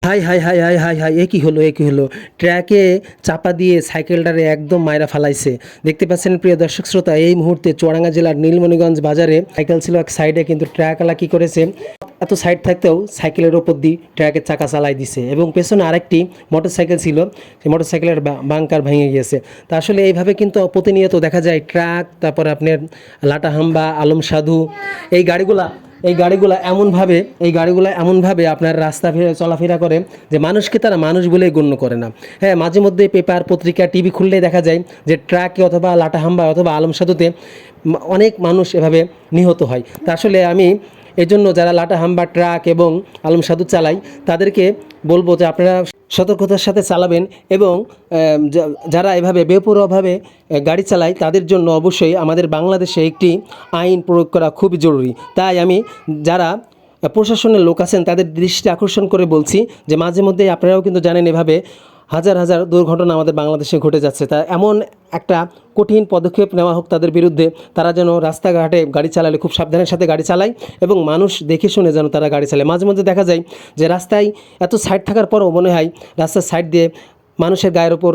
High হাই হাই হাই হাই হাই, এ কি হলো ট্র্যাকে চাপা দিয়ে সাইকেলটারে একদম মাইরা ফালাইছে। দেখতে পাচ্ছেন প্রিয় দর্শক শ্রোতা, এই মুহূর্তে চুয়াডাঙ্গা জেলার নীলমণিগঞ্জ বাজারে সাইকেল ছিল এক সাইডে, কিন্তু ট্র্যাকওয়ালা কি করেছে, এত সাইড থাকতেও সাইকেলের ওপর দিয়ে ট্র্যাকের চাকা চালাই দিছে এবং পেছনে আরেকটি মোটরসাইকেল ছিল, সেই মোটরসাইকেলের বাঙ্কার ভেঙে গিয়েছে। তা আসলে এইভাবে কিন্তু প্রতিনিয়ত দেখা যায় ট্রাক, তারপরে আপনার লাটাহাম্বা, আলম সাধু, এই গাড়িগুলো এমনভাবে আপনার রাস্তা চলাফেরা করে যে মানুষকে তারা মানুষ বলেই গণ্য করে না। হ্যাঁ, মাঝে মধ্যে পেপার, পত্রিকা, টিভি খুললেই দেখা যায় যে ট্রাকে অথবা লাটাহাম্বা অথবা আলম সাধুতে অনেক মানুষ এভাবে নিহত হয়। তা আসলে আমি এজন্য যারা লাটাহাম্বা, ট্রাক এবং আলম সাধু চালায় তাদেরকে বলবো যে আপনারা সতর্কতার সাথে চালাবেন এবং যারা এভাবে বেপরোয়াভাবে গাড়ি চালায় তাদের জন্য অবশ্যই আমাদের বাংলাদেশে একটি আইন প্রয়োগ করা খুবই জরুরি। তাই আমি যারা প্রশাসনের লোক আছেন তাদের দৃষ্টি আকর্ষণ করে বলছি যে মাঝে মধ্যে আপনারাও কিন্তু জানেন এভাবে হাজার হাজার দুর্ঘটনা আমাদের বাংলাদেশে ঘটে যাচ্ছে। তা এমন একটা কঠিন পদক্ষেপ নেওয়া হোক তাদের বিরুদ্ধে, তারা যেন রাস্তাঘাটে গাড়ি চালালে খুব সাবধানের সাথে গাড়ি চালায় এবং মানুষ দেখে শুনে যেন তারা গাড়ি চালায়। মাঝে মধ্যে দেখা যায় যে রাস্তায় এত সাইড থাকার পরও মনে হয় রাস্তার সাইড দিয়ে মানুষের গায়ের ওপর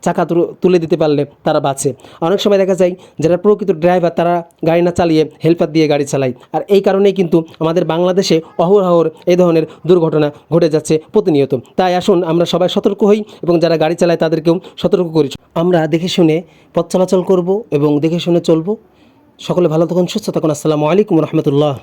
চাকা তুলে দিতে পারলে তারা বাঁচে। অনেক সময় দেখা যায় যারা প্রকৃত ড্রাইভার তারা গাড়ি না চালিয়ে হেল্পার দিয়ে গাড়ি চালায়, আর এই কারণেই কিন্তু আমাদের বাংলাদেশে অহরহর এই ধরনের দুর্ঘটনা ঘটে যাচ্ছে প্রতিনিয়ত। তাই আসুন আমরা সবাই সতর্ক হই এবং যারা গাড়ি চালায় তাদেরকেও সতর্ক করি। আমরা দেখে শুনে পথ চলাচল করব এবং দেখে শুনে চলবো। সকলে ভালো থাকুন, সুস্থ থাকুন। আসসালামু আলাইকুম রহমতুল্লাহ।